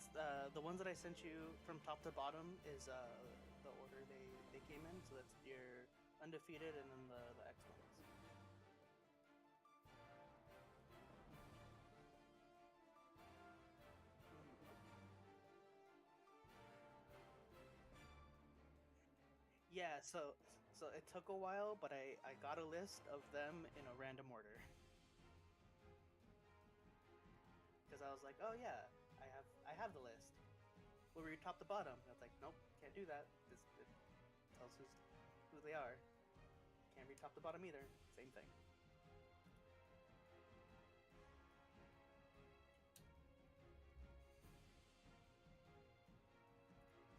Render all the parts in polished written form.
It's the ones that I sent you from top to bottom is the order they came in. So that's your undefeated and then the X ones. Yeah, so it took a while, but I got a list of them in a random order because I was like, oh yeah, I have the list. We'll read top to bottom. And I was like, nope, can't do that. It tells who they are. Can't read top to bottom either. Same thing.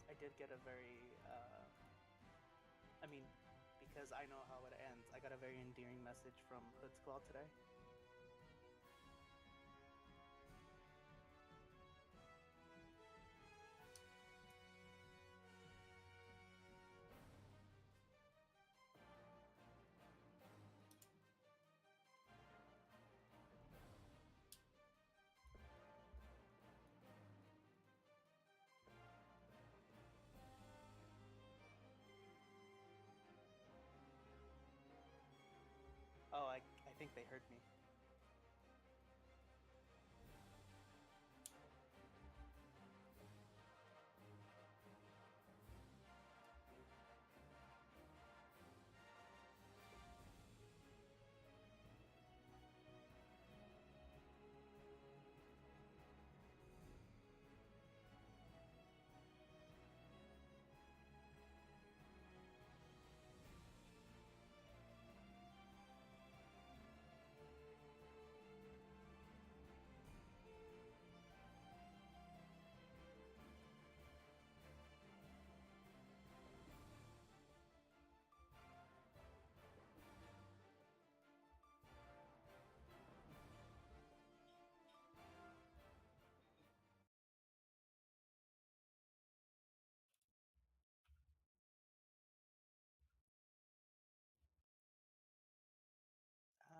I did get a very I mean, because I know how it ends. I got a very endearing message from Hood's Claw today. Oh, I think they heard me.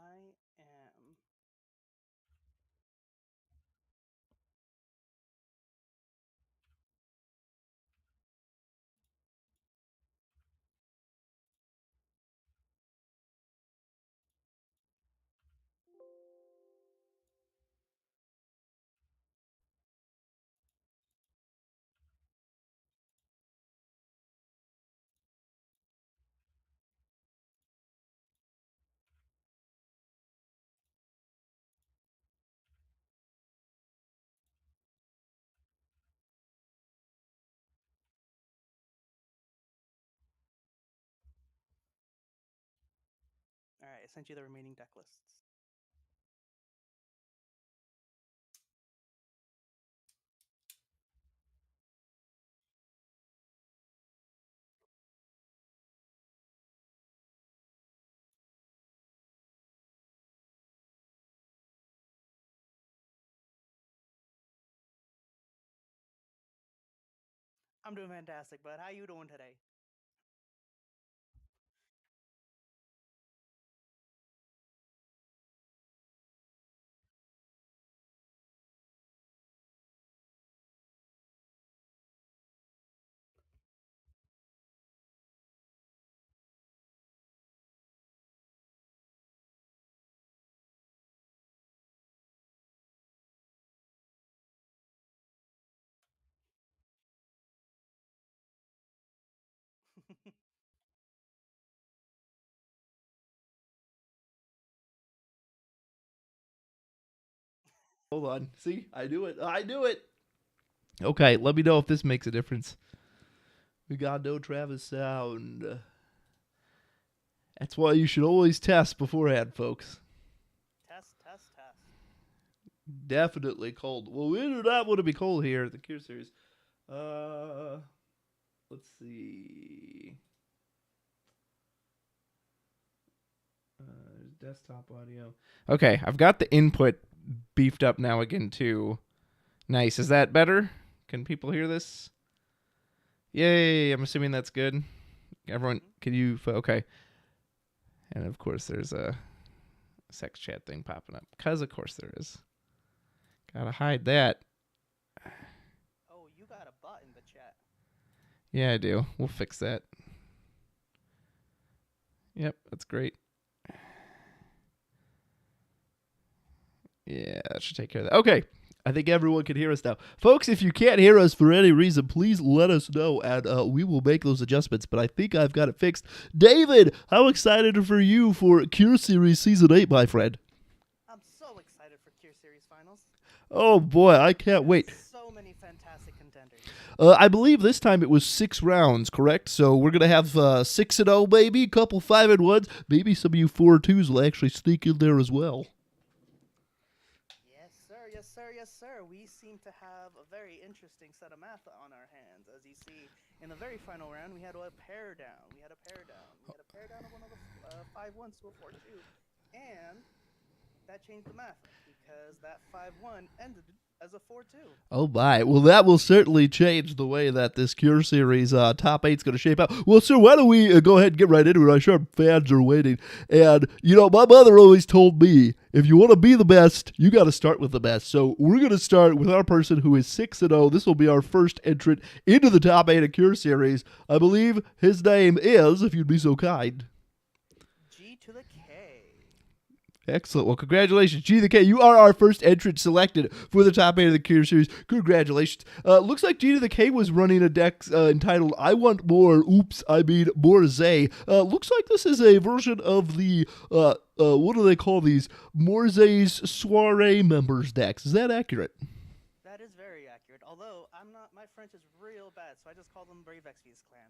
I am. All right, I sent you the remaining deck lists. I'm doing fantastic, bud. How you doing today? Hold on. See, I knew it. I knew it. Okay, let me know if this makes a difference. We got no Travis sound. That's why you should always test beforehand, folks. Test, test, test. Definitely cold. Well, we do not want to be cold here at the Cure Series. Uh, let's see. Desktop audio. Okay, I've got the input beefed up now again too. Nice. Is that better? Can people hear this? Yay! I'm assuming that's good. Everyone, can you? Okay. And of course, there's a sex chat thing popping up. Because of course there is. Gotta hide that. Yeah, I do. We'll fix that. Yep, that's great. Yeah, that should take care of that. Okay. I think everyone can hear us now. Folks, if you can't hear us for any reason, please let us know, and we will make those adjustments. But I think I've got it fixed. David, how excited for you for Cure Series Season 8, my friend? I'm so excited for Cure Series Finals. Oh, boy, I can't wait. So many fantastic contenders. I believe this time it was 6 rounds, correct? So we're going to have 6-0, maybe, a couple 5-1s. Maybe some of you 4-2s will actually sneak in there as well. Yes, sir. Yes, sir. We seem to have a very interesting set of math on our hands. As you see, in the very final round, we had a pair down. We had a pair down of one of the 5-1s to a 4-2. And that changed the math because that 5-1 ended as a 4-2. Oh, my. Well, that will certainly change the way that this Cure Series top 8 is going to shape out. Well, sir, why don't we go ahead and get right into it? I'm sure fans are waiting. And, my mother always told me, if you want to be the best, you got to start with the best. So we're going to start with our person who is 6-0. This will be our first entrant into the top 8 of Cure Series. I believe his name is, if you'd be so kind, G to the K. Excellent. Well, congratulations, G to the K. You are our first entrant selected for the top 8 of the Cure Series. Congratulations. Looks like G to the K was running a deck entitled I Want More, More Zay. Looks like this is a version of the, what do they call these? Morzay's Soiree members decks. Is that accurate? That is very accurate. Although, my French is real bad, so I just call them Brave XP's clan.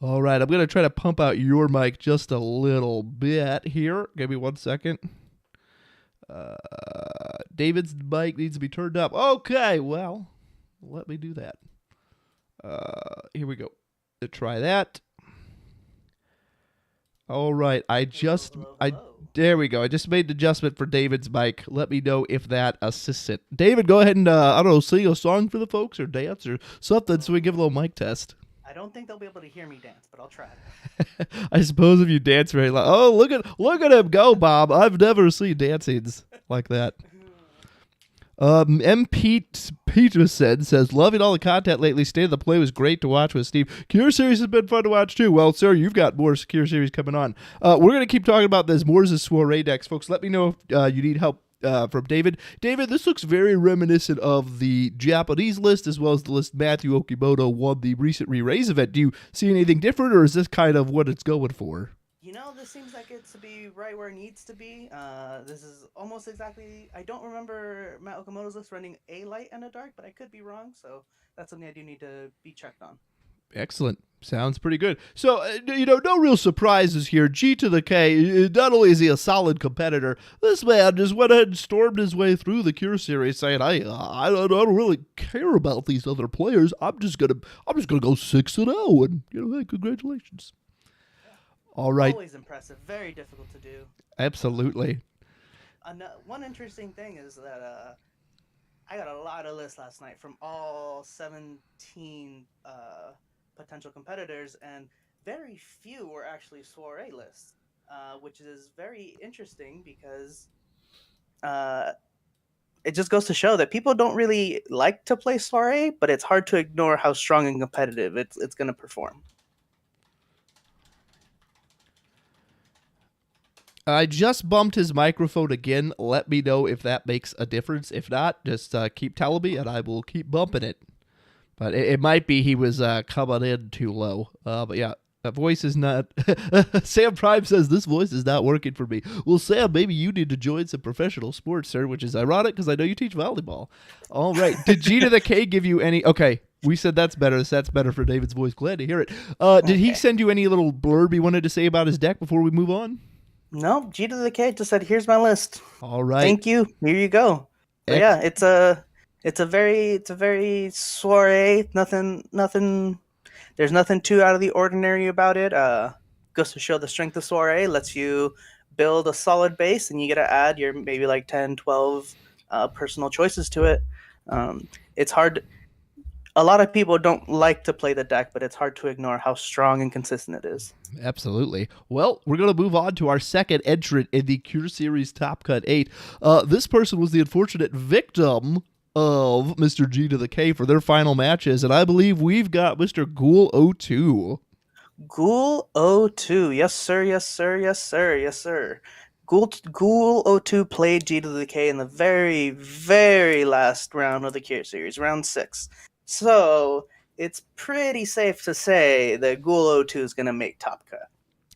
All right, I'm going to try to pump out your mic just a little bit here. Give me 1 second. David's mic needs to be turned up. Okay, well, let me do that. Here we go. Try that. All right, there we go. I just made an adjustment for David's mic. Let me know if that assists it. David, go ahead and, sing a song for the folks or dance or something so we give a little mic test. I don't think they'll be able to hear me dance, but I'll try. I suppose if you dance very loud. Oh, look at him go, Bob. I've never seen dancings like that. M. Peterson says, loving all the content lately. State of the Play was great to watch with Steve. Cure Series has been fun to watch too. Well, sir, you've got more Cure Series coming on. We're going to keep talking about this Moore's Soiree decks. Folks, let me know if you need help from David. David, this looks very reminiscent of the Japanese list as well as the list Matthew Okimoto won the recent re-raise event. Do you see anything different, or is this kind of what it's going for? This seems like it to be right where it needs to be. This is almost exactly... I don't remember Matt Okamoto's list running a light and a dark, but I could be wrong, so that's something I do need to be checked on. Excellent. Sounds pretty good. So, no real surprises here. G to the K, not only is he a solid competitor, this man just went ahead and stormed his way through the Cure Series saying, I don't really care about these other players. I'm just gonna go 6-0, and hey, congratulations. All right. Always impressive. Very difficult to do. Absolutely. One interesting thing is that I got a lot of lists last night from all 17 potential competitors, and very few were actually soiree lists, which is very interesting because it just goes to show that people don't really like to play soiree, but it's hard to ignore how strong and competitive it's going to perform. I just bumped his microphone again. Let me know if that makes a difference. If not, just keep telling me, and I will keep bumping it. But it might be he was coming in too low. But yeah, that voice is not... Sam Prime says, this voice is not working for me. Well, Sam, maybe you need to join some professional sports, sir, which is ironic because I know you teach volleyball. All right. Did G to the K give you any... Okay, we said that's better. That's better for David's voice. Glad to hear it. Did he send you any little blurb he wanted to say about his deck before we move on? No, G to the K just said, "Here's my list." All right. Thank you. Here you go. But yeah, it's a very soiree. Nothing. There's nothing too out of the ordinary about it. Goes to show the strength of soiree. Lets you build a solid base, and you get to add your maybe like 10, 12 personal choices to it. It's hard. A lot of people don't like to play the deck, but it's hard to ignore how strong and consistent it is. Absolutely. Well, we're going to move on to our second entrant in the Cure Series Top Cut 8. This person was the unfortunate victim of Mr. G to the K for their final matches, and I believe we've got Mr. Ghoul02. Ghoul O2. Yes, sir. Yes, sir. Yes, sir. Yes, sir. Ghoul O2 played G to the K in the very, very last round of the Cure series, round 6. So it's pretty safe to say that Ghoul O2 is going to make top cut.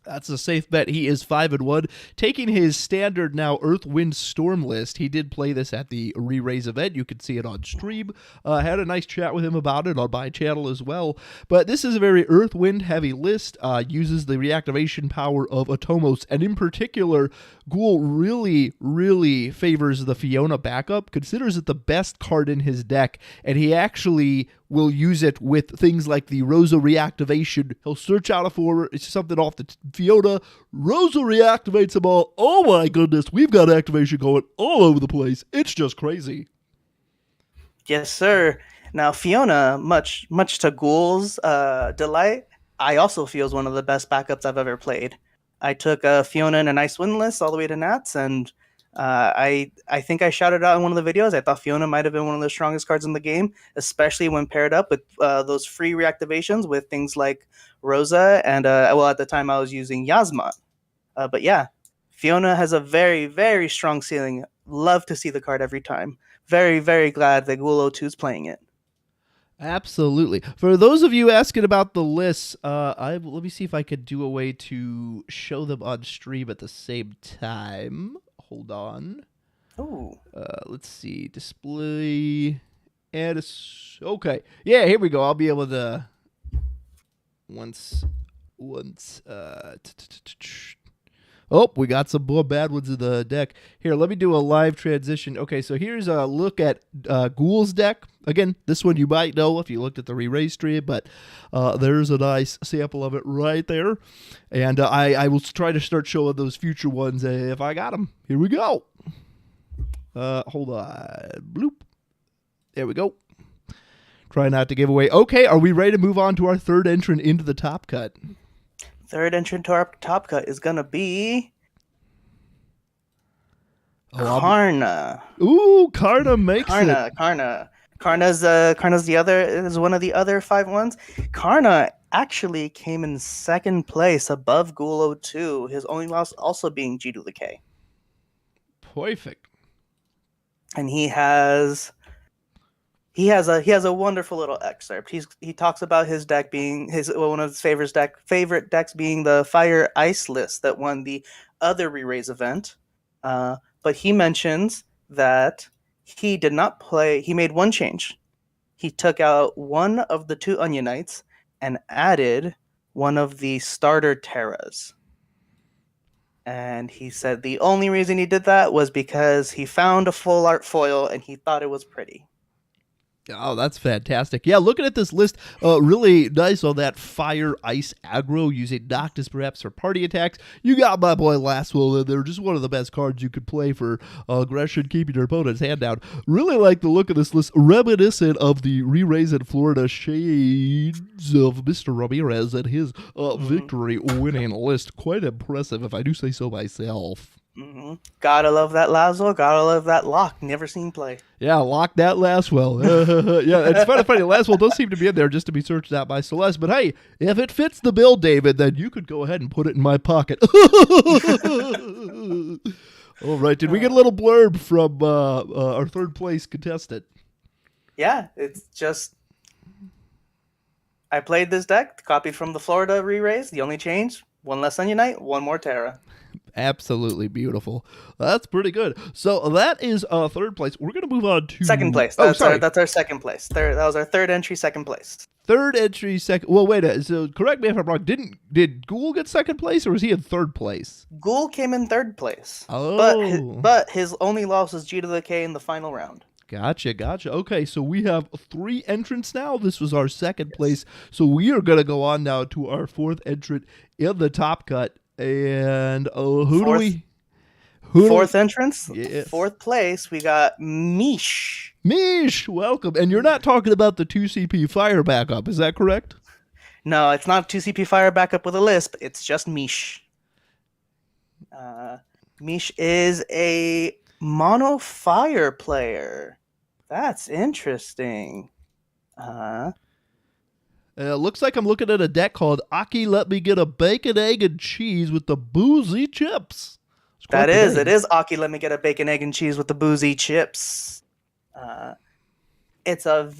That's a safe bet. He is 5-1, taking his standard now Earth, Wind, Storm list. He did play this at the re-raise event. You could see it on stream. Had a nice chat with him about it on my channel as well. But this is a very Earth, Wind heavy list. Uses the reactivation power of Atomos, and in particular, Ghoul really, really favors the Fiona backup. Considers it the best card in his deck, and he actually will use it with things like the Rosa reactivation. He'll search out for something off the Fiona. Rosa reactivates them all. Oh my goodness, we've got activation going all over the place. It's just crazy. Yes, sir. Now, Fiona, much to Ghoul's delight, I also feel is one of the best backups I've ever played. I took Fiona in a nice win list all the way to Nats, and I think I shouted out in one of the videos, I thought Fiona might have been one of the strongest cards in the game, especially when paired up with those free reactivations with things like Rosa, and well, at the time I was using Yasma. But yeah, Fiona has a very, very strong ceiling. Love to see the card every time. Very, very glad that Ghoul 02 is playing it. Absolutely. For those of you asking about the lists, let me see if I could do a way to show them on stream at the same time. Hold on. Ooh. Let's see. Display. Add okay. Yeah, here we go. I'll be able to once. Oh, we got some more bad ones in the deck. Here, let me do a live transition. Okay, so here's a look at Ghoul's deck. Again, this one you might know if you looked at the re-raise stream, but there's a nice sample of it right there. And I will try to start showing those future ones if I got them. Here we go. Hold on. Bloop. There we go. Try not to give away. Okay, are we ready to move on to our third entrant into the top cut? Third entrant to our top cut is going to be Karna. Ooh, Karna makes it. Karna's is one of the other 5 ones. Karna actually came in second place above Ghoul 02. His only loss also being G to the K. Perfect. And he has a wonderful little excerpt. He talks about his deck being one of his favorite decks being the Fire Ice list that won the other re-raise event. But he mentions that he did not play. He made one change. He took out one of the 2 Onion Knights and added one of the starter Terras. And he said the only reason he did that was because he found a full art foil and he thought it was pretty. Oh, that's fantastic. Yeah, looking at this list, really nice on that Fire Ice aggro, using Noctis perhaps for party attacks. You got my boy Laswell in there, just one of the best cards you could play for aggression, keeping your opponent's hand down. Really like the look of this list, reminiscent of the re-raise in Florida shades of Mr. Ramirez and his victory-winning list. Quite impressive, if I do say so myself. Mm-hmm. Gotta love that Laswell. Gotta love that Lock. Never seen play. Yeah, lock that Laswell. Yeah, it's funny. Laswell does seem to be in there just to be searched out by Celeste. But hey, if it fits the bill, David, then you could go ahead and put it in my pocket. All right. Did we get a little blurb from our third place contestant? Yeah, it's just I played this deck, copied from the Florida re-raise. The only change, one less Onion Knight, one more Terra. Absolutely beautiful. That's pretty good. So that is third place. We're going to move on to second place. That's our second place. That was our third entry, second place. Third entry, second. Well, wait. So correct me if I'm wrong. Did Ghoul get second place, or was he in third place? Ghoul came in third place. Oh, but his only loss was G to the K in the final round. Gotcha. Okay, so we have 3 entrants now. This was our second place. So we are going to go on now to our fourth entrant in the top cut. And fourth entrance? Yes. Fourth place, we got Mish. Mish, welcome. And you're not talking about the 2CP fire backup, is that correct? No, it's not 2CP fire backup with a lisp. It's just Mish. Mish is a mono fire player. That's interesting. Uh, Looks like I'm looking at a deck called Aki Let Me Get a Bacon, Egg, and Cheese with the Boozy Chips. It's quite the it name. is Aki. Let me get a bacon, egg, and cheese with the boozy chips. Uh, it's a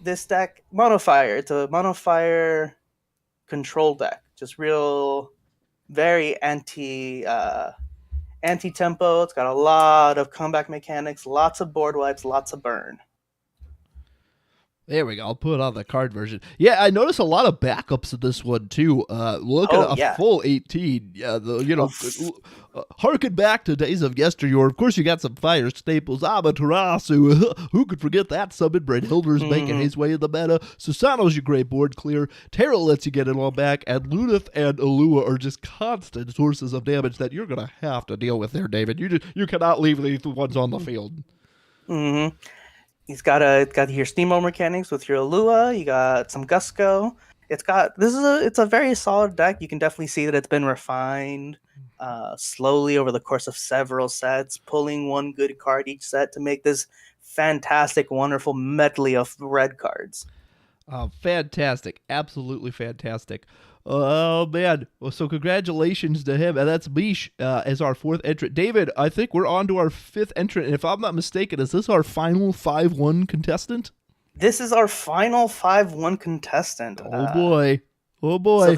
this deck monofire. It's a monofire control deck. Just real, very anti tempo. It's got a lot of comeback mechanics, lots of board wipes, lots of burn. There we go. I'll put on the card version. Yeah, I noticed a lot of backups in this one too. Look at a Yeah. full 18. Yeah, harken back to days of yesteryear. Of course, you got some fire staples. Amaterasu. Who could forget that? Summon Brynhilder's making his way in the meta. Susano's your great board clear. Terra lets you get it all back. And Lunith and Alua are just constant sources of damage that you're going to have to deal with there, David. You cannot leave these ones on the field. Mm-hmm. It's got your steamroll mechanics with your Alua. You got some Gusco. It's a very solid deck. You can definitely see that it's been refined slowly over the course of several sets, pulling one good card each set to make this fantastic, wonderful medley of red cards. Fantastic. Absolutely fantastic. Oh, man. Well, so congratulations to him. And that's Mish as our fourth entrant. David, I think we're on to our fifth entrant. And if I'm not mistaken, is this our final 5-1 contestant? This is our final 5-1 contestant. Oh, boy. Oh, boy. So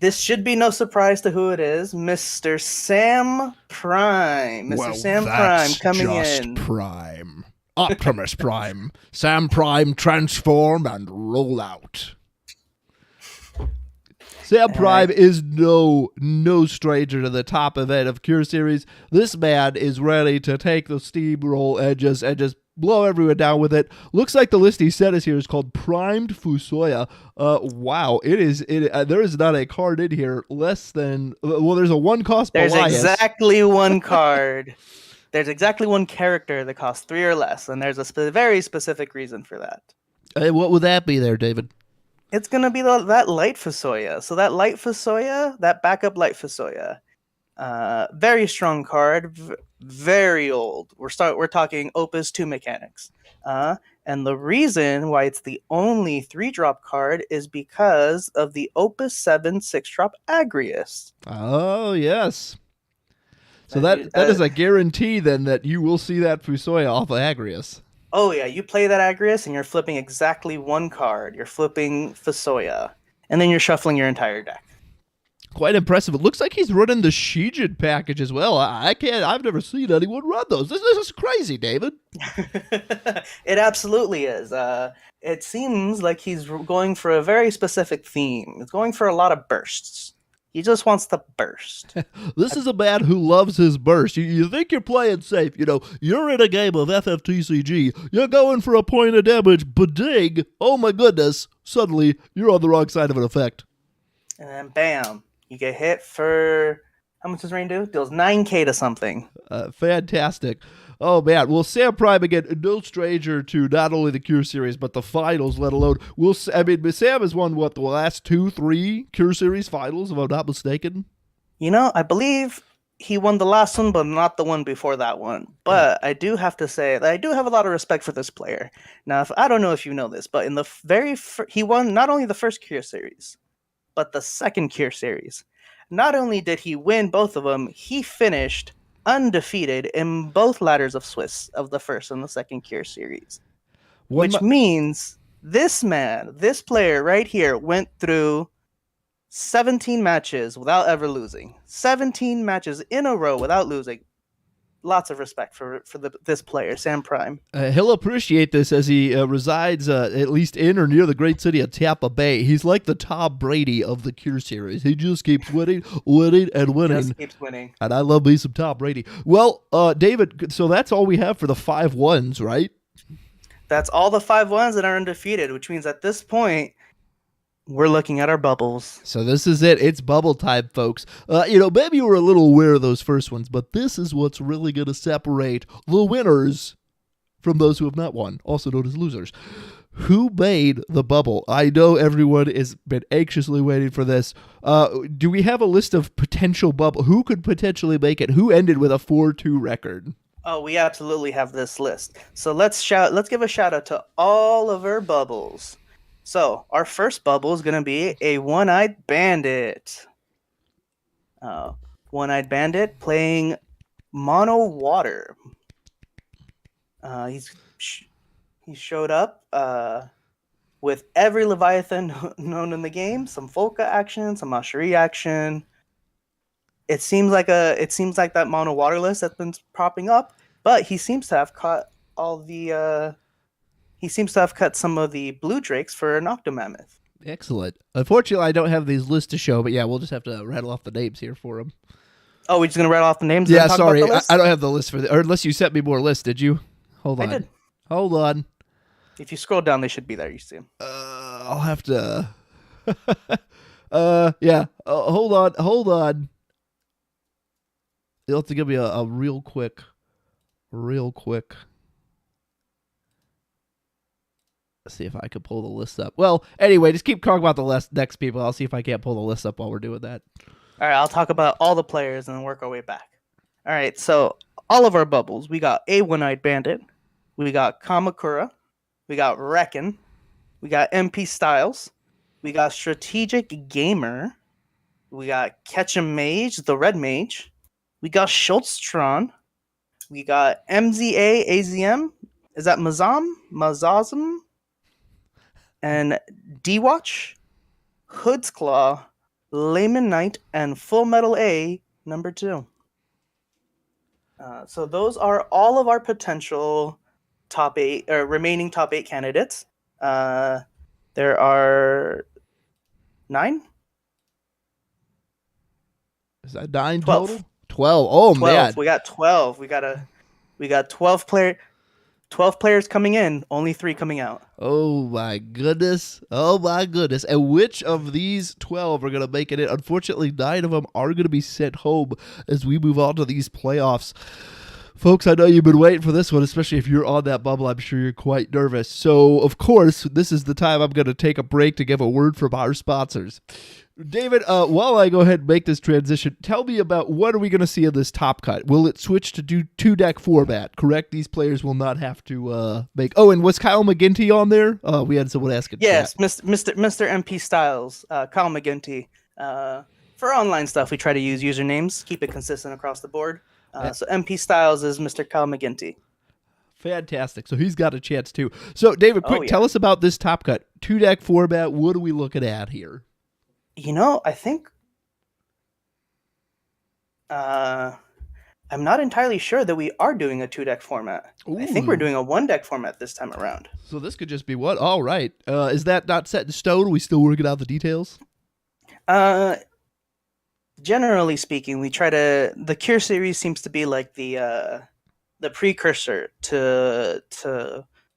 this should be no surprise to who it is. Mr. Sam Prime. Mr. Sam Prime coming in. Prime. Optimus Prime. Sam Prime, transform and roll out. Sam Prime is no stranger to the top event of Cure Series. This man is ready to take the steamroll and just blow everyone down with it. Looks like the list he sent us here is called Primed Fusoya. Wow, there is not a card in here less than there's a one cost. There's Belias. exactly one card. There's exactly one character that costs 3 or less, and there's a very specific reason for that. What would that be there, David? It's going to be that Light Fusoya. So that Light Fusoya, that backup Light Fusoya, very strong card, very old. We're talking Opus 2 mechanics. And the reason why it's the only 3-drop card is because of the Opus 7 6-drop Agrius. Oh, yes. So that is a guarantee then that you will see that Fusoya off of Agrius. Oh yeah, you play that Agrius and you're flipping exactly one card. You're flipping Fusoya, and then you're shuffling your entire deck. Quite impressive. It looks like he's running the Shijin package as well. I've never seen anyone run those. This is crazy, David. It absolutely is. It seems like he's going for a very specific theme. He's going for a lot of bursts. He just wants to burst. This is a man who loves his burst. You think you're playing safe. You're in a game of FFTCG. You're going for a point of damage, but ding, oh my goodness, suddenly you're on the wrong side of an effect. And then bam, you get hit for, how much does rain do? Deals 9k to something. Fantastic. Oh, man. Well, Sam Prime, again, no stranger to not only the Cure Series, but the finals, let alone. Sam has won, the last 2-3 Cure Series finals, if I'm not mistaken? I believe he won the last one, but not the one before that one. But I do have to say that I do have a lot of respect for this player. Now, I don't know if you know this, but in the he won not only the first Cure Series, but the second Cure Series. Not only did he win both of them, he finished undefeated in both ladders of Swiss of the first and the second Cure Series. Which means this player right here went through 17 matches without ever losing. 17 matches in a row without losing. Lots of respect for this player, Sam Prime. He'll appreciate this as he resides at least in or near the great city of Tampa Bay. He's like the Tom Brady of the Cure Series. He just keeps winning, and winning. Just keeps winning. And I love me some Tom Brady. Well, David, so that's all we have for the 5-1s, right? That's all the 5-1s that are undefeated, which means at this point, we're looking at our bubbles. So this is it. It's bubble time, folks. Maybe you were a little aware of those first ones, but this is what's really going to separate the winners from those who have not won, also known as losers. Who made the bubble? I know everyone has been anxiously waiting for this. Do we have a list of potential bubble? Who could potentially make it? Who ended with a 4-2 record? Oh, we absolutely have this list. So let's give a shout out to all of our bubbles. So our first bubble is gonna be a one-eyed bandit. Uh, one-eyed bandit playing mono water. Uh, he's he showed up with every Leviathan known in the game, some Volca action, some Asheri action. It seems like that mono water list that's been propping up, but he seems to have caught all the he seems to have cut some of the blue drakes for an Octomammoth. Excellent. Unfortunately, I don't have these lists to show, but yeah, we'll just have to rattle off the names here for them. Oh, we're just gonna rattle off the names. Yeah, and talk sorry, about the list? I don't have the list for or unless you sent me more lists. Did you? Hold on. I did. Hold on. If you scroll down, they should be there. You see them. I'll have to. Yeah. Hold on. Hold on. You'll have to give me a real quick. See if I can pull the list up. Well, anyway, just keep talking about the next people. I'll see if I can't pull the list up while we're doing that. All right, I'll talk about all the players and then work our way back. All right, so all of our bubbles, we got a one-eyed bandit, we got Kamakura, we got Reckon, we got MP Styles, we got Strategic Gamer, we got Ketchum Mage, the Red Mage, we got Schultztron, we got MZA AZM, is that Mazazm, and D-Watch, Hood's Claw, Layman Knight, and Full Metal A #2. So those are all of our potential top 8 or remaining top 8 candidates. There are 9. Is that 9 12. total? 12. Oh 12. man. We got 12. We got 12 players coming in, only 3 coming out. Oh my goodness. Oh my goodness. And which of these 12 are going to make it in? Unfortunately, 9 of them are going to be sent home as we move on to these playoffs. Folks, I know you've been waiting for this one, especially if you're on that bubble. I'm sure you're quite nervous. So, of course, this is the time I'm going to take a break to give a word from our sponsors. David, while I go ahead and make this transition, tell me about what are we going to see in this top cut? Will it switch to do 2-deck format, correct? These players will not have to make... Oh, and was Kyle McGinty on there? We had someone asking. Yes, Mr. MP Styles, Kyle McGinty. For online stuff, we try to use usernames, keep it consistent across the board. So MP Styles is Mr. Kyle McGinty. Fantastic. So he's got a chance too. So, David, quick, tell us about this top cut. 2-deck format, what are we looking at here? I think I'm not entirely sure that we are doing a 2-deck format. Ooh. I think we're doing a 1-deck format this time around. So this could just be what? All right. Is that not set in stone? Are we still working out the details? Generally speaking, we try to... The Cure series seems to be like the precursor to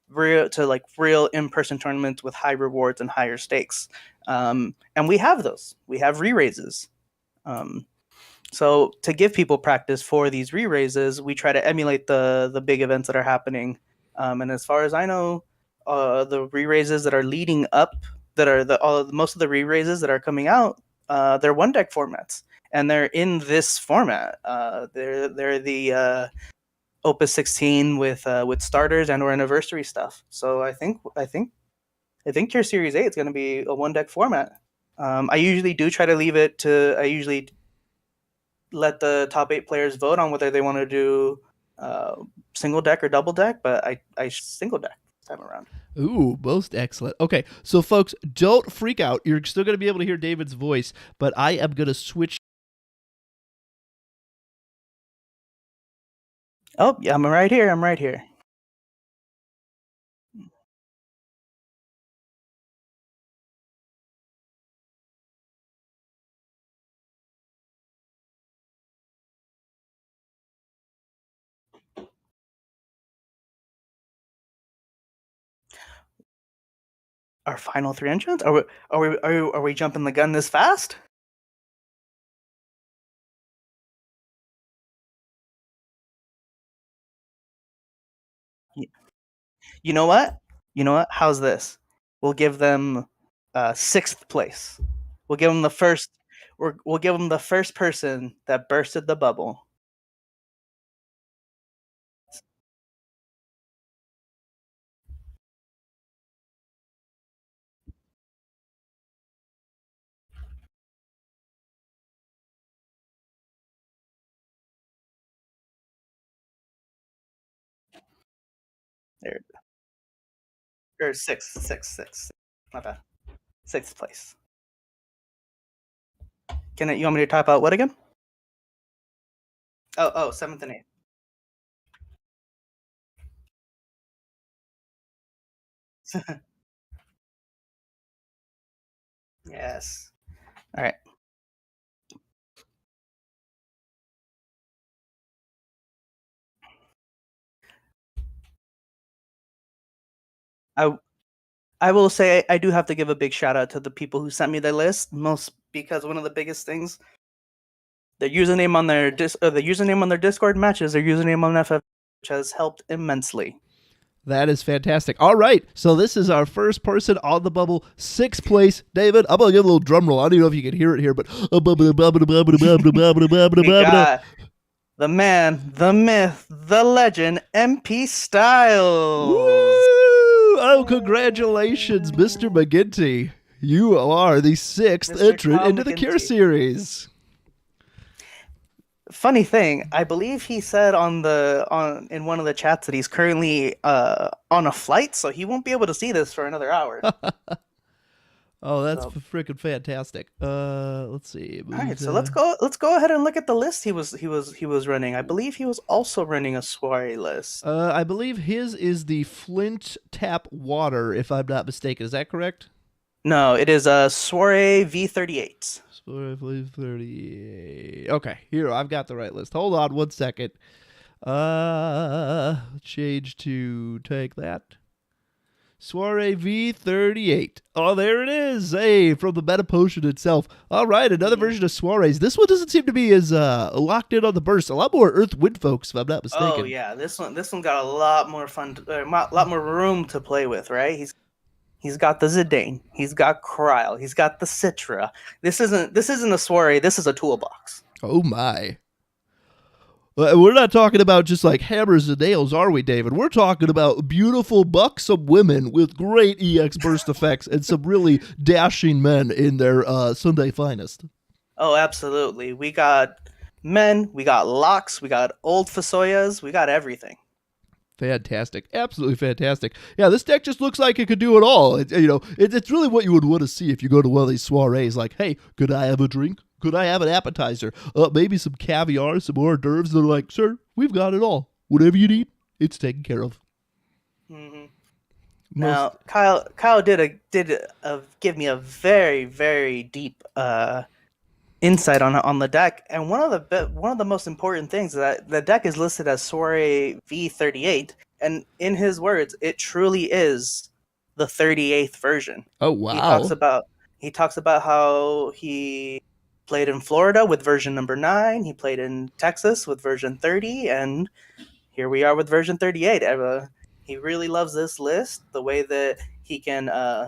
real in-person tournaments with high rewards and higher stakes. And we have those. We have re-raises. So to give people practice for these re-raises, we try to emulate the big events that are happening. And as far as I know, the re-raises that are leading up, most of the re-raises that are coming out, they're 1-deck formats, and they're in this format. They're the Opus 16 with starters and or anniversary stuff. So I think Cure Series 8 is going to be a 1-deck format. I usually do try to leave it to... I usually let the top 8 players vote on whether they want to do single deck or double deck, but I single deck this time around. Ooh, most excellent. Okay, so folks, don't freak out. You're still going to be able to hear David's voice, but I am going to switch. Oh, yeah, I'm right here. Our final 3 entrants? Are we jumping the gun this fast? You know what? How's this? We'll give them 6th place. We'll give them the first. We'll give them the first person that bursted the bubble. There, or six. My bad. Sixth place. You want me to type out what again? Oh, seventh and eighth. Yes. All right. I I will say I do have to give a big shout out to the people who sent me the list. Most because one of the biggest things, the username on their Discord matches their username on FF, which has helped immensely. That is fantastic. All right, so this is our first person on the bubble, sixth place. David, I'm gonna give a little drum roll. I don't even know if you can hear it here, but We got the man, the myth, the legend, MP Styles. Woo! Oh, congratulations, Mr. McGinty. You are the sixth Mr. entrant Tom into the Cure McGinty. series. Funny thing, I believe he said in one of the chats that he's currently on a flight, so he won't be able to see this for another hour. Oh, that's freaking fantastic. Let's see. All right, so let's go ahead and look at the list he was running. I believe he was also running a soiree list. I believe his is the Flint Tap Water, if I'm not mistaken. Is that correct? No, it is a soiree V38. Soiree V38. Okay, here I've got the right list. Hold on 1 second. Change to take that. Soiree V38. Oh, there it is. Hey, from the Meta Potion itself. All right, another version of Soirees. This one doesn't seem to be as locked in on the burst. A lot more Earth Wind folks, if I'm not mistaken. Oh yeah, this one got a lot more fun, a lot more room to play with, right? He's got the Zidane, he's got Kryle, he's got the Citra. This isn't a soiree. This is a toolbox. Oh my. We're not talking about just like hammers and nails, are we, David? We're talking about beautiful, buxom women with great EX burst effects and some really dashing men in their Sunday finest. Oh, absolutely. We got men, we got locks, we got old Fasoyas, we got everything. Fantastic. Absolutely fantastic. Yeah, this deck just looks like it could do it all. It's really what you would want to see if you go to one of these soirees. Like, hey, could I have a drink? Could I have an appetizer? Maybe some caviar, some hors d'oeuvres. They're like, sir, we've got it all. Whatever you need, it's taken care of. Mm-hmm. Now, Kyle did give me a very, very deep insight on the deck, and one of the most important things is that the deck is listed as Soiree V38, and in his words, it truly is the 38th version. Oh wow! He talks about how he played in Florida with version number 9. He played in Texas with version 30, and here we are with version 38. He really loves this list. The way that he can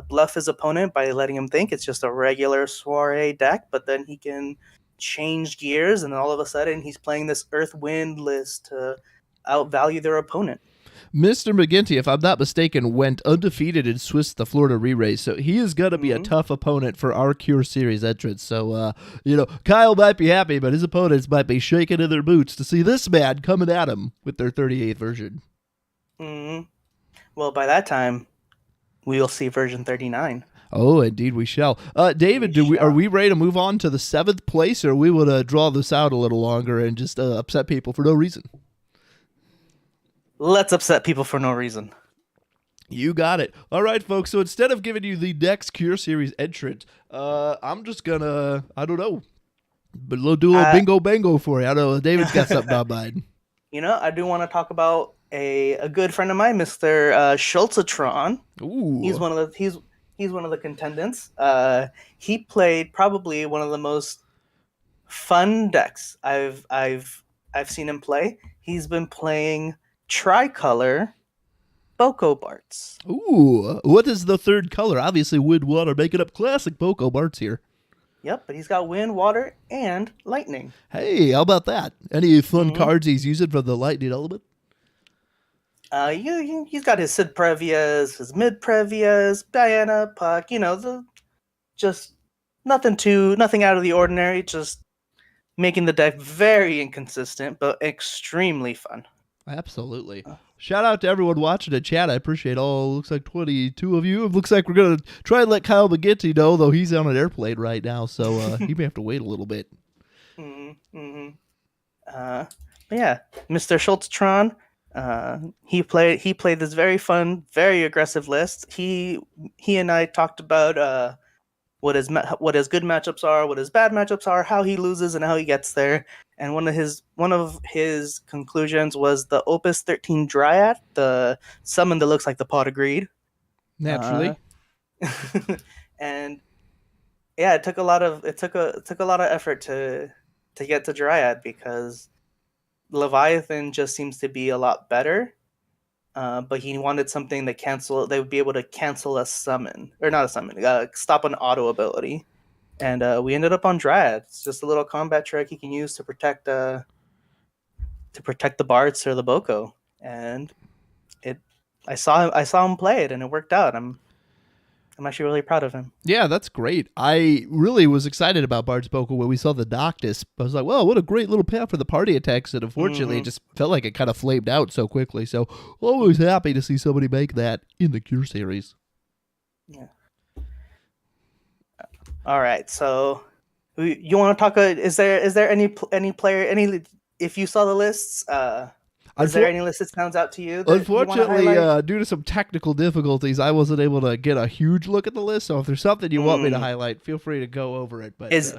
bluff his opponent by letting him think it's just a regular soiree deck, but then he can change gears, and all of a sudden he's playing this Earth Wind list to outvalue their opponent. Mr. McGinty, if I'm not mistaken, went undefeated in Swiss the Florida re-race, so he is going to be a tough opponent for our Cure Series entrance. So, Kyle might be happy, but his opponents might be shaking in their boots to see this man coming at him with their 38th version. Mm-hmm. Well, by that time, we'll see version 39. Oh, indeed we shall. David, are we ready to move on to the 7th place, or we would draw this out a little longer and just upset people for no reason? Let's upset people for no reason. You got it. All right, folks. So instead of giving you the next Cure Series entrant, I'm just gonna, I don't know, but we'll do a bingo bango for you. I know David's got something on mind. I do want to talk about a good friend of mine, Mr. Schultzatron. Ooh. He's one of the contendants. He played probably one of the most fun decks I've seen him play. He's been playing Tricolor Boko Barts. Ooh, what is the third color? Obviously, wind, water, making up classic Boko Barts here. Yep, but he's got wind, water, and lightning. Hey, how about that? Any fun cards he's using from the lightning element? He's got his Sid Previas, his Mid Previas, Diana, Puck. Just nothing out of the ordinary. Just making the deck very inconsistent, but extremely fun. Absolutely. Shout out to everyone watching the chat. I appreciate all. Looks like 22 of you. It looks like we're going to try and let Kyle McGinty know, though he's on an airplane right now, so he may have to wait a little bit. Mm-hmm. But yeah, Mr. Schultztron, he played this very fun, very aggressive list. He and I talked about what his good matchups are, what his bad matchups are, how he loses, and how he gets there. And one of his conclusions was the Opus 13 Dryad, the summon that looks like the Pot of Greed. Naturally. And yeah, it took a lot of effort to get to Dryad, because Leviathan just seems to be a lot better. But he wanted something that they would be able to cancel a summon, or not a summon, stop an auto ability. And we ended up on Dryad. It's just a little combat trick he can use to protect the Bards or the Boko. And I saw him play it, and it worked out. I'm actually really proud of him. Yeah, that's great. I really was excited about Bard's Boko when we saw the Noctis. I was like, well, what a great little path for the party attacks. And unfortunately, it just felt like it kind of flamed out so quickly. So always happy to see somebody make that in the Cure series. Yeah. All right. So you want to talk? Is there any player, if you saw the lists? Is there any list that stands out to you? Unfortunately, due to some technical difficulties, I wasn't able to get a huge look at the list. So if there's something you want me to highlight, feel free to go over it. But is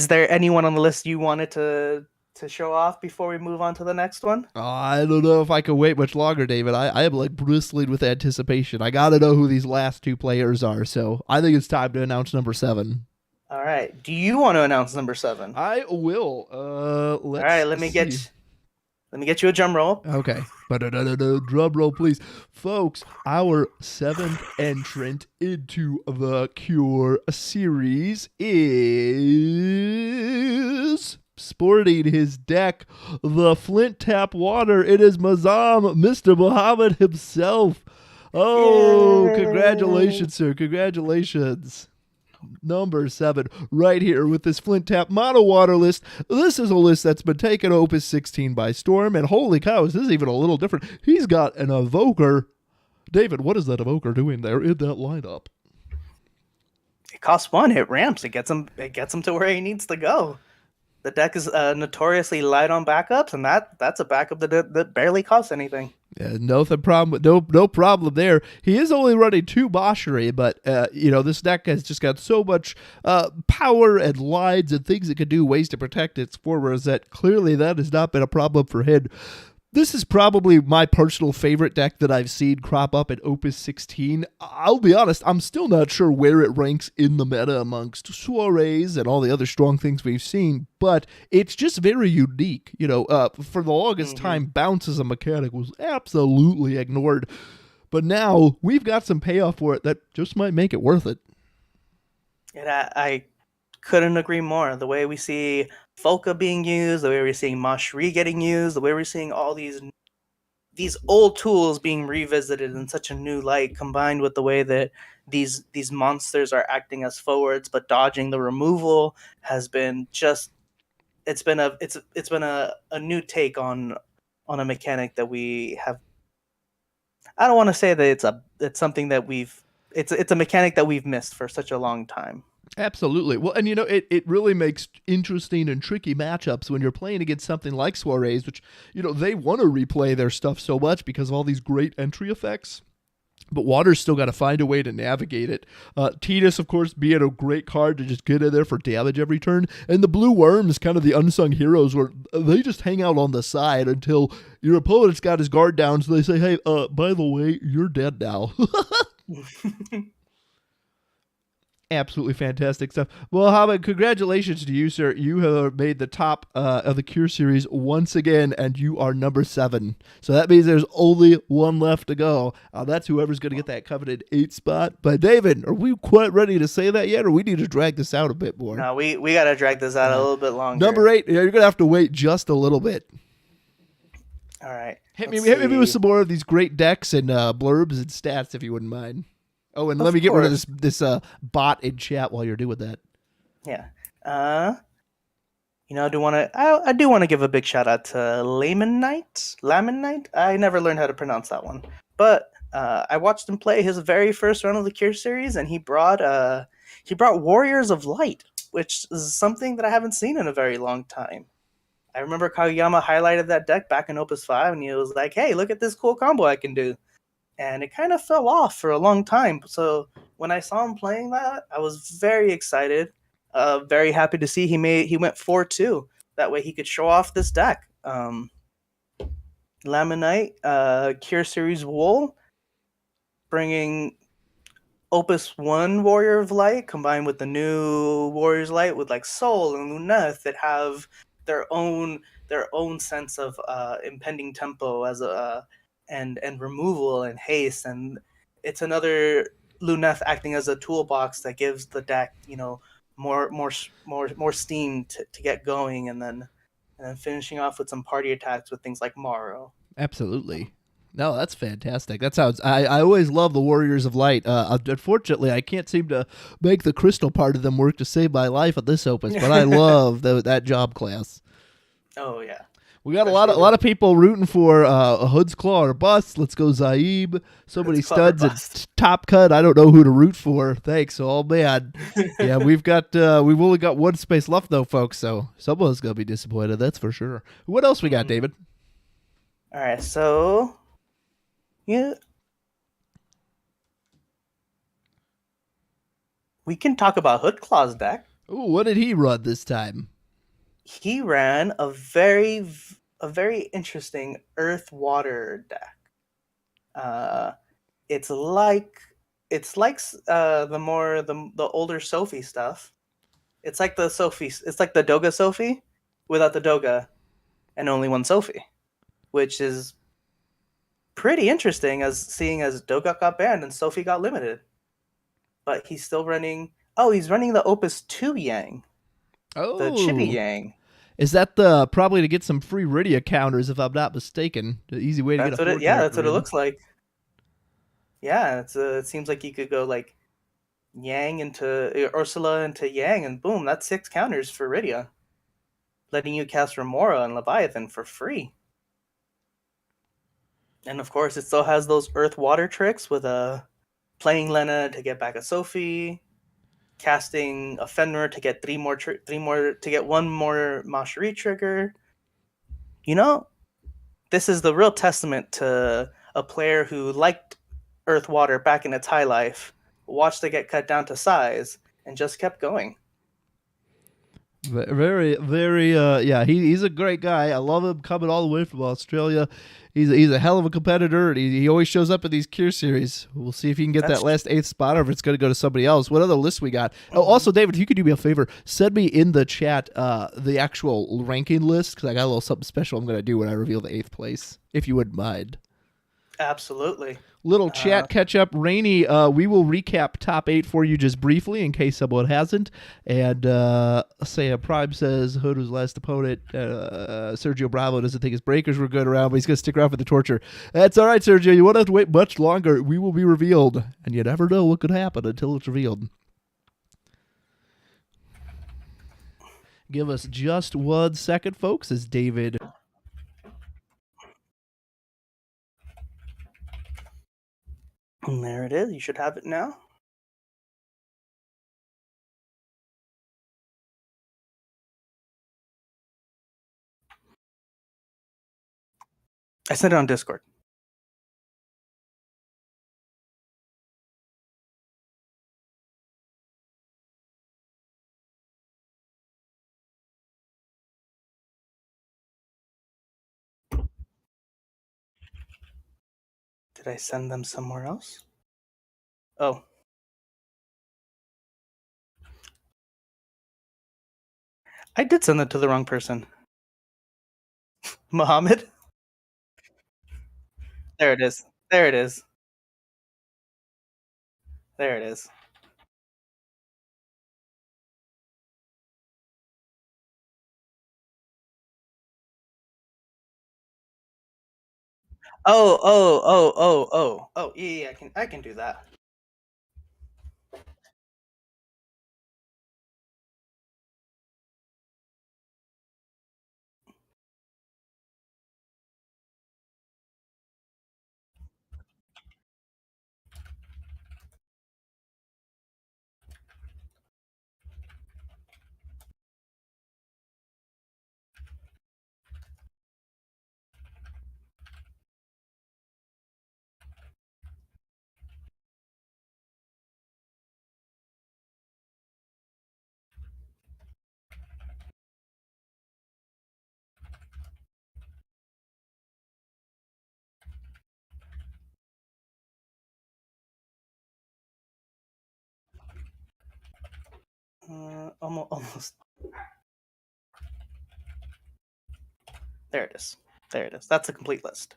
there anyone on the list you wanted to show off before we move on to the next one? I don't know if I can wait much longer, David. I am like bristling with anticipation. I got to know who these last two players are. So I think it's time to announce number 7. All right. Do you want to announce number 7? I will. All right. Let me get you a drum roll. Okay. Drum roll, please. Folks, our 7th entrant into the Cure series is sporting his deck, the Flint Tap Water. It is Mazam, Mr. Muhammad himself. Oh, yay. Congratulations, sir. Congratulations. Number 7, right here with this Flint Tap Mono Water list. This is a list that's been taking Opus 16 by storm, and holy cows, this is even a little different. He's got an Evoker. David, what is that Evoker doing there in that lineup? It costs 1. It ramps. It gets him to where he needs to go. The deck is notoriously light on backups, and that's a backup that barely costs anything. Yeah, no problem there. He is only running 2 Boshery, but this deck has just got so much power and lines and things it can do, ways to protect its forwards, that clearly that has not been a problem for him. This is probably my personal favorite deck that I've seen crop up at Opus 16. I'll be honest, I'm still not sure where it ranks in the meta amongst soirees and all the other strong things we've seen, but it's just very unique. For the longest time, bounce as a mechanic was absolutely ignored, but now we've got some payoff for it that just might make it worth it. And I couldn't agree more. The way we see Folka being used, the way we're seeing Mashri getting used, the way we're seeing all these old tools being revisited in such a new light, combined with the way that these monsters are acting as forwards but dodging the removal, has been just it's been a new take on a mechanic that we have. I don't want to say that it's something that it's a mechanic that we've missed for such a long time. Absolutely. Well, and it really makes interesting and tricky matchups when you're playing against something like soirees, which, they want to replay their stuff so much because of all these great entry effects. But Water's still got to find a way to navigate it. Tidus, of course, being a great card to just get in there for damage every turn. And the Blue Worms, kind of the unsung heroes, where they just hang out on the side until your opponent's got his guard down. So they say, hey, by the way, you're dead now. Absolutely fantastic stuff. Well, Hamid, congratulations to you, sir. You have made the top of the Cure series once again, and you are number 7. So that means there's only one left to go. That's whoever's going to get that coveted 8 spot. But David, are we quite ready to say that yet, or we need to drag this out a bit more? No, we got to drag this out a little bit longer. Number 8, you're going to have to wait just a little bit. All right. Hit me with some more of these great decks and blurbs and stats, if you wouldn't mind. Oh, and let me get rid of this bot in chat while you're doing that. Yeah. I do want to. I do want to give a big shout out to Layman Knight. Layman Knight. I never learned how to pronounce that one, but I watched him play his very first run of the Cure series, and he brought Warriors of Light, which is something that I haven't seen in a very long time. I remember Kageyama highlighted that deck back in Opus 5, and he was like, "Hey, look at this cool combo I can do." And it kind of fell off for a long time. So when I saw him playing that, I was very excited. Very happy to see he went 4-2. That way he could show off this deck. Laminite, Cure Series Wool, bringing Opus 1 Warrior of Light combined with the new Warriors Light with like Soul and Luneth that have their own their own sense of impending tempo as a and removal and haste, and it's another Luneth acting as a toolbox that gives the deck, more steam to get going, and then finishing off with some party attacks with things like Morrow. Absolutely. No, that's fantastic. That sounds. I always love the Warriors of Light. Unfortunately, I can't seem to make the crystal part of them work to save my life at this opus, but I love that job class. Oh yeah, We got a lot especially of a lot of people rooting for a Hood's Claw or bust. Let's go Zaib. So many it's clever studs and bust. top cut. I don't know who to root for. Thanks. Oh man. Yeah, we've only got one space left though, folks. So someone's gonna be disappointed. That's for sure. What else we got, David? All right, so yeah, we can talk about Hood Claw's deck. Ooh, what did he run this time? He ran a very interesting Earth Water deck. Uh, it's like the older Sophie stuff. It's like the Sophie. It's like the Doga Sophie without the Doga and only one Sophie, which is pretty interesting as seeing as Doga got banned and Sophie got limited. But he's still running. Oh, he's running the Opus 2 Yang, the Chibi Oh, Yang. is that the probably to get some free Rydia counters if I'm not mistaken? The easy way to get a That's what four it. Yeah, that's character what it in. looks like. Yeah, it seems like you could go like Yang into Ursula into Yang, and boom, that's 6 counters for Rydia, letting you cast Remora and Leviathan for free. And of course, it still has those Earth Water tricks with playing Lena to get back a Sophie, casting a Fenrir to get three more to get one more Mashari trigger. You know, this is the real testament to a player who liked Earth Water back in its high life, watched it get cut down to size, and just kept going. Very, very, yeah, he's a great guy. I love him coming all the way from Australia. He's a hell of a competitor, and he always shows up in these Cure series. We'll see if he can get that That's last eighth spot or if it's going to go to somebody else. What other list we got? Oh, Mhm. also, David, if you could do me a favor, send me in the chat the actual ranking list because I got a little something special I'm going to do when I reveal the eighth place, if you wouldn't mind. Absolutely. Little Uh, chat catch up. Rainy, we will recap top eight for you just briefly in case someone hasn't. And say Prime says Hood was last opponent. Sergio Bravo doesn't think his breakers were good around, but he's going to stick around for the torture. That's all right, Sergio. You won't have to wait much longer. We will be revealed. And you never know what could happen until it's revealed. Give us just 1 second, folks, as David. and there it is. You should have it now. I sent it on Discord. Did I send them somewhere else? Oh, I did send it to the wrong person. Mohammed? There it is. There it is. There it is. Oh. Yeah, yeah, I can do that. Almost. There it is. There it is. That's a complete list.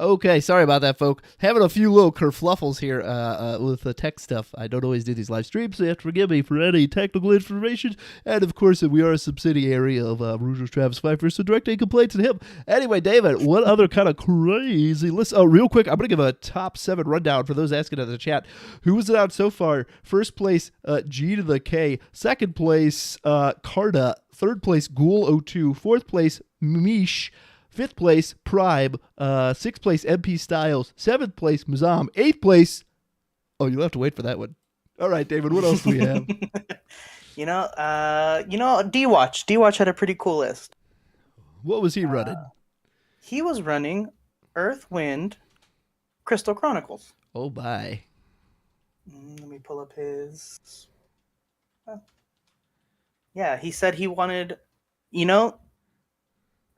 Okay, sorry about that, folk. Having a few little kerfluffles here with the tech stuff. I don't always do these live streams, so you have to forgive me for any technical information. And of course, we are a subsidiary of Rouge's Travis Pfeiffer, so direct any complaints to him. Anyway, David, what other kind of crazy list? Oh, real quick, I'm going to give a top 7 rundown for those asking in the chat. Who was it out so far? First place, G to the K. Second place, Carda. Third place, Ghoul02. Fourth place, Mish. Fifth place, Prime. Sixth place, MP Styles. Seventh place, Mazam. Eighth place. Oh, you'll have to wait for that one. All right, David. What else do we have? D-Watch. D-Watch had a pretty cool list. What was he running? He was running Earth, Wind, Crystal Chronicles. Oh, bye. Let me pull up his. Yeah, he said he wanted.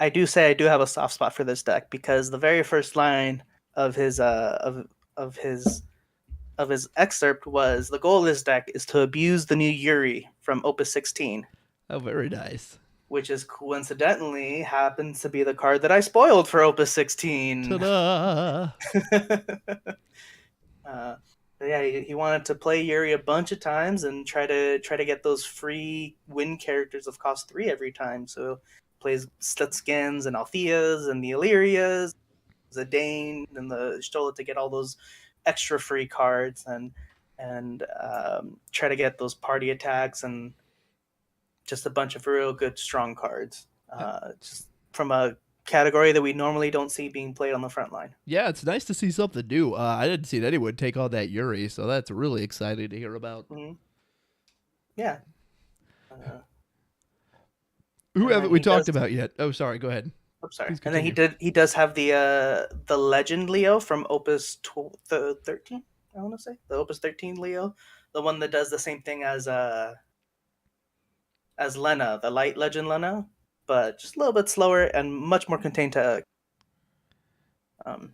I do say I do have a soft spot for this deck because the very first line of his of his excerpt was, the goal of this deck is to abuse the new Yuri from Opus 16. Oh, very nice. Which is coincidentally happens to be the card that I spoiled for Opus 16. Ta-da! Yeah, he wanted to play Yuri a bunch of times and try to get those free win characters of cost 3 every time. So plays Slitskins and Altheas and the Illyrias, Zidane and the Stola to get all those extra free cards and try to get those party attacks and just a bunch of real good strong cards. Just from a category that we normally don't see being played on the front line. Yeah, it's nice to see something new. I didn't see anyone take on that Yuri, so that's really exciting to hear about. Mm-hmm. Yeah. Who haven't we talked about yet? Oh, sorry. Go ahead. I'm sorry. And then he does have the Legend Leo from Opus 13. I want to say the Opus 13 Leo, the one that does the same thing as Lena, the Light Legend Lena, but just a little bit slower and much more contained to. Do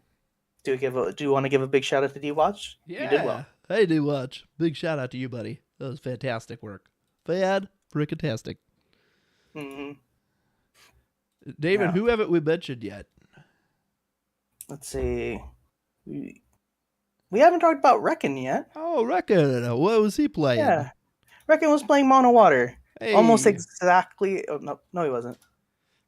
you want to give a big shout out to D-Watch? Yeah. You did well. Hey, D-Watch. Big shout out to you, buddy. That was fantastic work. Frickin-tastic. Mm-hmm. David, Yeah. who haven't we mentioned yet? Let's see. We haven't talked about Reckon yet. Oh, Reckon. What was he playing? Yeah. Reckon was playing Mono Water. Hey. Almost exactly. Oh, no, he wasn't.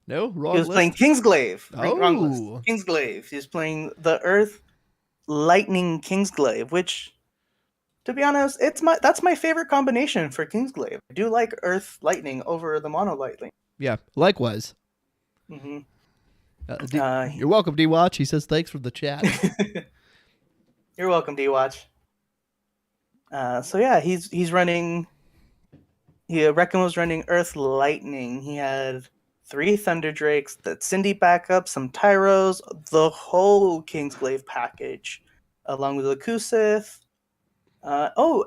No, wrong He was list. playing Kingsglaive. Oh. Wrong list. Kingsglaive. He was playing the Earth Lightning Kingsglaive, which, to be honest, that's my favorite combination for Kingsglaive. I do like Earth Lightning over the Mono Lightning. Yeah, likewise. Mm-hmm. You're welcome, D-Watch. He says thanks for the chat. You're welcome, D-Watch. So yeah, he's running. Reckon was running Earth Lightning. He had 3 Thunder Drakes, that Cindy backup, some Tyros, the whole Kingsglaive package, along with the Kusith.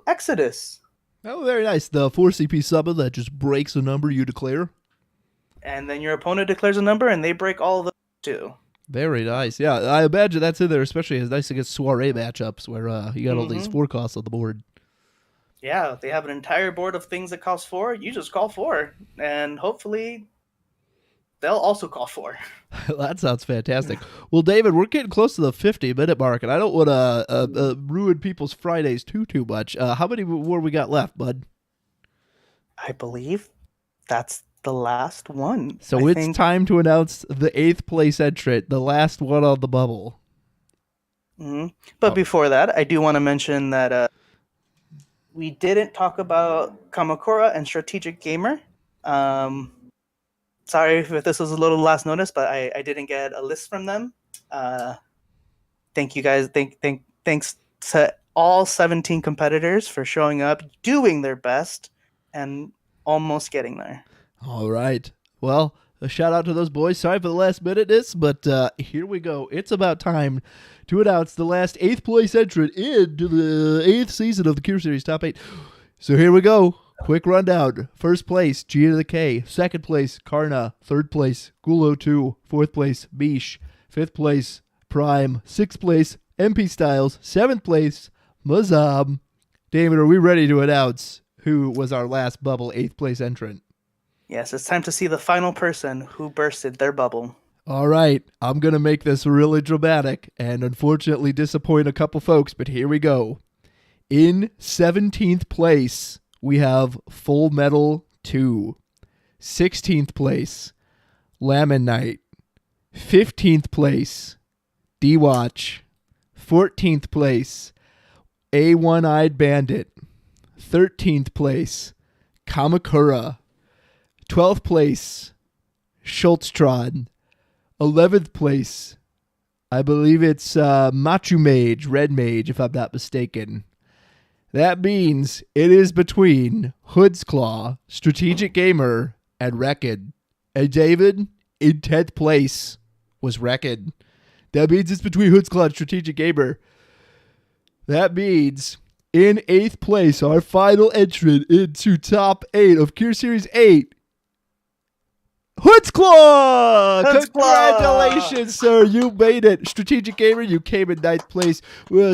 Exodus. Oh, very nice. The 4 CP summon that just breaks a number you declare. And then your opponent declares a number, and they break all of them too. Very nice. Yeah, I imagine that's in there, especially as nice against soiree matchups where you got all these 4 costs on the board. Yeah, they have an entire board of things that cost 4. You just call 4, and hopefully they'll also call 4. That sounds fantastic. Well, David, we're getting close to the 50-minute mark, and I don't want to ruin people's Fridays too much. How many more we got left, bud? I believe that's the last one. So it's time to announce the 8th place entrant, the last one on the bubble. Mm-hmm. But before that, I do want to mention that we didn't talk about Kamakura and Strategic Gamer. Sorry if this was a little last notice, but I didn't get a list from them. Thank you guys. Thanks to all 17 competitors for showing up, doing their best, and almost getting there. All right. Well, a shout out to those boys. Sorry for the last minuteness, but here we go. It's about time to announce the last 8th place entrant into the 8th season of the Cure Series Top 8. So here we go. Quick rundown. First place, G to the K. Second place, Karna. Third place, Gulo 2. Fourth place, Mish. Fifth place, Prime. Sixth place, MP Styles. Seventh place, Mazab. David, are we ready to announce who was our last bubble 8th place entrant? Yes, it's time to see the final person who bursted their bubble. All right, I'm going to make this really dramatic and unfortunately disappoint a couple folks, but here we go. In 17th place, we have Full Metal 2. 16th place, Lamon Knight. 15th place, D-Watch. 14th place, A1-Eyed Bandit. 13th place, Kamakura. 12th place, Schultztron. 11th place, I believe it's Machu Mage, Red Mage, if I'm not mistaken. That means it is between Hood's Claw, Strategic Gamer, and Reckon. And David, in 10th place, was Reckon. That means it's between Hood's Claw and Strategic Gamer. That means in 8th place, our final entrant into top 8 of Cure Series 8, Hood's Claw! Hood's Claw! Congratulations, sir. You made it. Strategic Gamer, you came in 9th place. Well,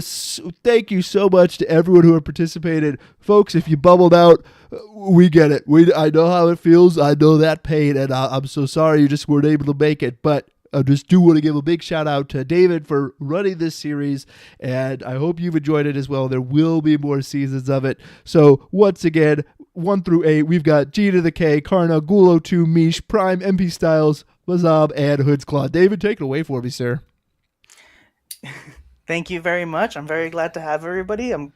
thank you so much to everyone who participated. Folks, if you bubbled out, we get it. I know how it feels. I know that pain, and I'm so sorry you just weren't able to make it. But I just do want to give a big shout out to David for running this series, and I hope you've enjoyed it as well. There will be more seasons of it. So once again, 1 through 8, we've got G to the K, Karna, Gulo 2, Mish, Prime, MP Styles, Mazab, and Hood's Claw. David, take it away for me, sir. Thank you very much. I'm very glad to have everybody. I'm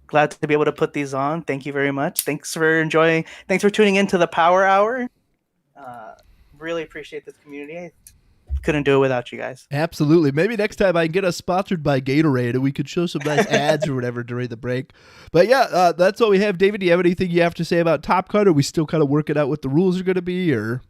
glad to be able to put these on. Thank you very much. Thanks for enjoying. Thanks for tuning into the Power Hour. Really appreciate this community. Couldn't do it without you guys. Absolutely. Maybe next time I can get us sponsored by Gatorade and we could show some nice ads or whatever during the break. But yeah, that's all we have. David, do you have anything you have to say about Top Cut? Or are we still kind of working out what the rules are going to be? Or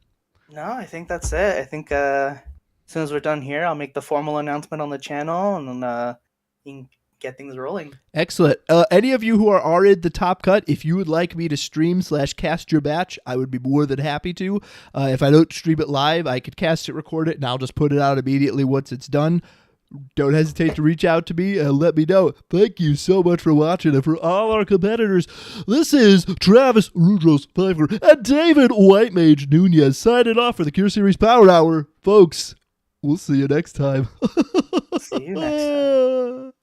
No, I think that's it. I think as soon as we're done here, I'll make the formal announcement on the channel and then you can get things rolling. Excellent. Any of you who are in the Top Cut, if you would like me to stream/cast your match, I would be more than happy to. If I don't stream it live, I could cast it, record it, and I'll just put it out immediately once it's done. Don't hesitate to reach out to me and let me know. Thank you so much for watching. And for all our competitors, this is Travis Rudros Pfeiffer and David White Mage Nunez signing off for the Cure Series Power Hour. Folks, we'll see you next time. See you next time.